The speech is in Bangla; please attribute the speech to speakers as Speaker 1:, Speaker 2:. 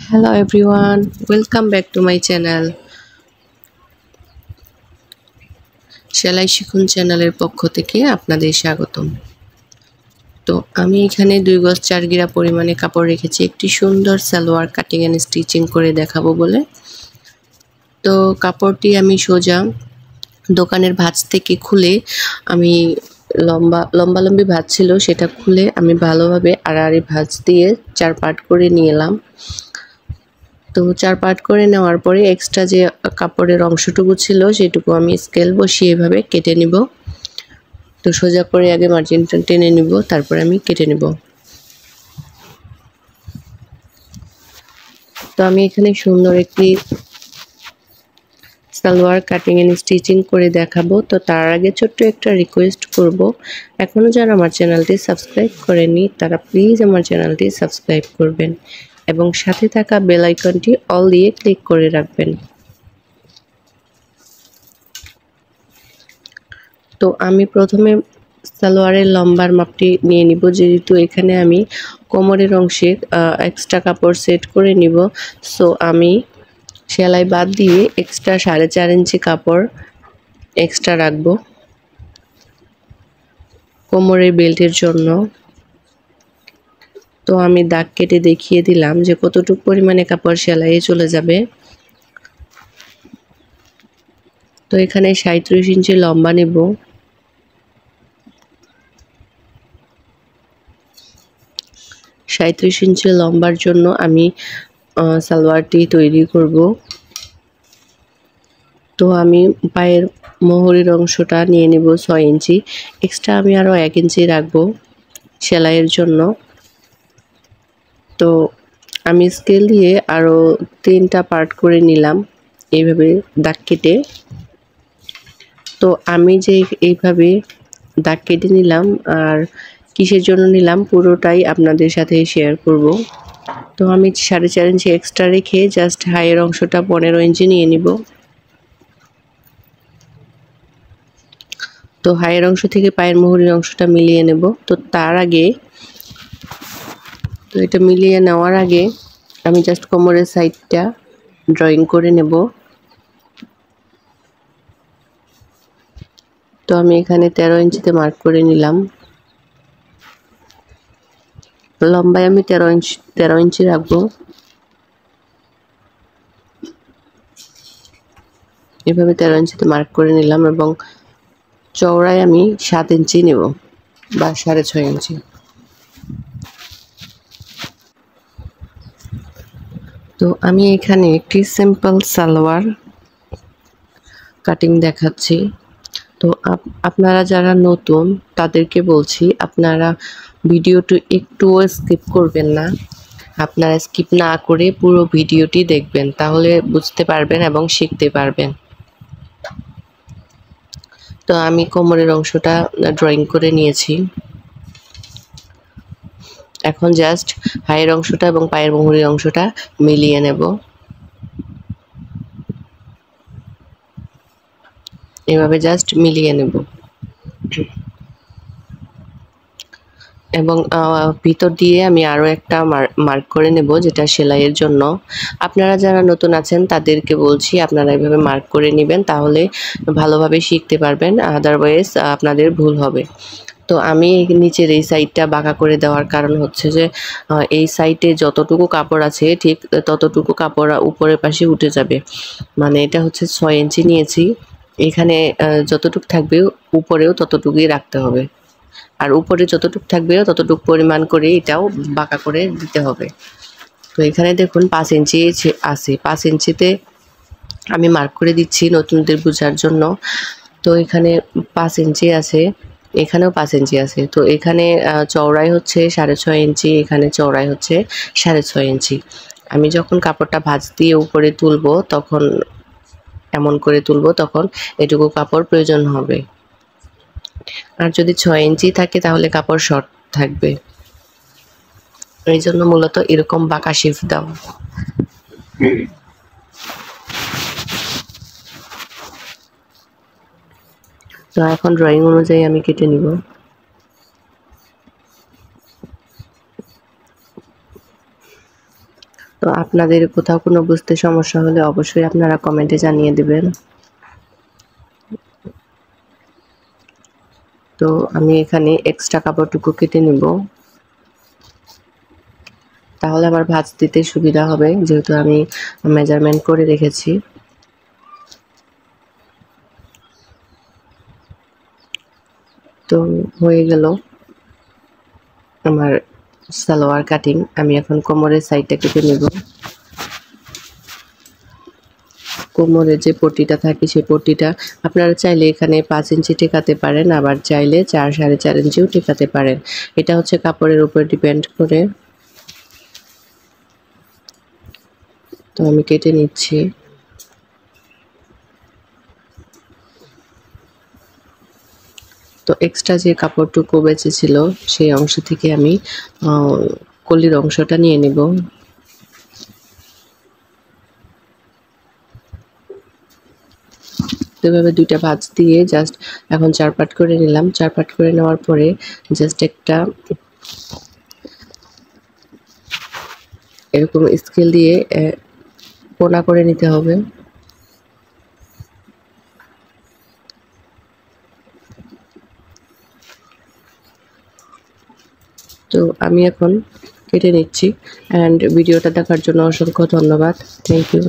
Speaker 1: Hello everyone, welcome back to my channel. সেলাই শিখুন চ্যানেলের পক্ষ থেকে আপনাদের স্বাগতম। তো আমি এখানে 2 গজ 4 গিরা পরিমাণে কাপড় রেখেছি একটি সুন্দর সালোয়ার কাটিং এন্ড স্টিচিং করে দেখাবো বলে। তো কাপড়টি আমি সোজা দোকানের ভাঁজ থেকে খুলে আমি লম্বালম্বি ভাঁজ ছিল সেটা খুলে আমি ভালোভাবে আড়াআড়ি ভাঁজ দিয়ে 4 পার্ট করে নিলাম। তো 4 পার্ট করে নেওয়ার পরে এক্সট্রা যে কাপড়ের অংশটুকু ছিল সেটুকু আমি স্কেল বসিয়ে এভাবে কেটে নিব। তো সোজা করে আগে মার্জিনটা টেনে নিব, তারপরে আমি কেটে নিব। তো আমি এখানে সুন্দর একটি সালোয়ার কাটিং এন্ড স্টিচিং করে দেখাবো। তো তার আগে ছোট্ট একটা রিকোয়েস্ট করব, এখনো যারা আমার চ্যানেলটি সাবস্ক্রাইব করেনি তারা প্লিজ আমার চ্যানেলটি সাবস্ক্রাইব করবেন এবং সাথে থাকা বেল আইকনটি অল দিয়ে ক্লিক করে রাখবেন। তো আমি প্রথমে সালোয়ারের লম্বার মাপটি নিয়ে নিব, যেহেতু এখানে আমি কোমরের অংশে এক্সট্রা কাপড় সেট করে নিব। সো আমি সেলাই বাদ দিয়ে এক্সট্রা 4.5 ইঞ্চি কাপড় এক্সট্রা রাখবো কোমরের বেল্টের জন্য। তো আমি দাগ কেটে দেখিয়ে দিলাম যে কতটুকু পরিমাণে কাপড় সেলাইয়ে চলে যাবে। তো এখানে 37 ইঞ্চি লম্বা নেব। সাঁত্রিশ ইঞ্চি লম্বার জন্য আমি সালোয়ারটি তৈরি করব। তো আমি পায়ের মোহরের অংশটা নিয়ে নেব 6 ইঞ্চি, এক্সট্রা আমি আরও 1 ইঞ্চি রাখবো সেলাইয়ের জন্য। তো আমি স্কেল দিয়ে আরও 3টা পার্ট করে নিলাম এইভাবে দাগ কেটে। তো আমি যে এইভাবে দাগ কেটে নিলাম আর কিসের জন্য নিলাম পুরোটাই আপনাদের সাথে শেয়ার করব। তো আমি 4.5 ইঞ্চি এক্সট্রা রেখে জাস্ট হাইয়ের অংশটা 15 ইঞ্চি নিয়ে নিব। তো হাইয়ের অংশ থেকে পায়ের মোহরের অংশটা মিলিয়ে নেব। তো তার আগে এটা মিলিয়ে নেওয়ার আগে আমি জাস্ট কোমরের সাইডটা ড্রয়িং করে নেব। তো আমি এখানে 13 ইঞ্চিতে মার্ক করে নিলাম। লম্বায় আমি 13 ইঞ্চি রাখবো। এভাবে 13 ইঞ্চিতে মার্ক করে নিলাম এবং চওড়ায় আমি 7 ইঞ্চি নেব বা 6.5 ইঞ্চি। তো আমি এখানে একটি সিম্পল সালোয়ার কাটিং দেখাচ্ছি। তো আপনারা যারা নতুন তাদেরকে বলছি, আপনারা ভিডিওটি একটুও স্কিপ করবেন না। আপনারা স্কিপ না করে পুরো ভিডিওটি দেখবেন, তাহলে বুঝতে পারবেন এবং শিখতে পারবেন। তো আমি কোমরের অংশটা ড্রয়িং করে নিয়েছি। এখন জাস্ট হাইয়ের অংশটা এবং পায়ের মোহরের অংশটা মিলিয়ে নেব। এভাবে জাস্ট মিলিয়ে নেব এবং ভিতর দিয়ে আমি আরও একটা মার্ক করে নেব, যেটা সেলাইয়ের জন্য। আপনারা যারা নতুন আছেন তাদেরকে বলছি আপনারা এভাবে মার্ক করে নেবেন, তাহলে ভালোভাবে শিখতে পারবেন, আদারওয়াইজ আপনাদের ভুল হবে। তো আমি নিচের এই সাইডটা বাঁকা করে দেওয়ার কারণ হচ্ছে যে এই সাইডে যতটুকু কাপড় আছে ঠিক ততটুকু কাপড় উপরের পাশে উঠে যাবে। মানে এটা হচ্ছে 6 ইঞ্চি নিয়েছি, এখানে যতটুকু থাকবে উপরেও ততটুকুই রাখতে হবে, আর উপরে যতটুকু থাকবে ততটুকু পরিমাণ করে এটাও বাঁকা করে দিতে হবে। তো এখানে দেখুন 5 ইঞ্চি আছে, 5 ইঞ্চিতে আমি মার্ক করে দিচ্ছি নতুনদের বোঝার জন্য। তো এখানে 5 ইঞ্চি আছে, এখানেও 5 ইঞ্চি আছে। তো এখানে চওড়াই হচ্ছে 6.5 ইঞ্চি, এখানে চওড়াই হচ্ছে 6.5 ইঞ্চি। আমি যখন কাপড়টা ভাঁজ দিয়ে উপরে তুলবো তখন এমন করে তুলবো, তখন এটুকু কাপড় প্রয়োজন হবে। আর যদি 6 ইঞ্চি থাকে তাহলে কাপড় শর্ট থাকবে, এই জন্য মূলত এরকম বাঁকা শেপ দাও। তো এখন ড্রয়িং অনুযায়ী আমি কেটে নিব। তো আপনাদের কোথাও কোনো বুঝতে সমস্যা হলে অবশ্যই আপনারা কমেন্টে জানিয়ে দিবেন। তো আমি এখানে এক্সট্রা কাপড়টুকু কেটে নিব, তাহলে আমার ভাঁজ দিতে সুবিধা হবে, যেহেতু আমি মেজারমেন্ট করে রেখেছি। তো হয়ে গেল আমার সালোয়ার কাটিং। আমি এখন কোমরের সাইডটা কেটে নেব। কোমরে যে পট্টিটা থাকে সেই পট্টিটা আপনারা চাইলে এখানে 5 ইঞ্চি টেকাতে পারেন, আবার চাইলে 4 4.5 ইঞ্চিও টেকাতে পারেন। এটা হচ্ছে কাপড়ের উপর ডিপেন্ড করে। তো আমি কেটে নিচ্ছি। তো এক্সট্রা যে কাপড়টুকু বেঁচে ছিল সেই অংশ থেকে আমি কলির অংশটা নিয়ে নেব। তো এভাবে 2টা ভাঁজ দিয়ে জাস্ট এখন 4 পাট করে নিলাম। 4 পাট করে নেওয়ার পরে জাস্ট একটা এরকম স্কেল দিয়ে কোনা করে নিতে হবে। তো আমি এখন কেটে নিচ্ছি। অ্যান্ড ভিডিওটা দেখার জন্য অসংখ্য ধন্যবাদ। Thank you.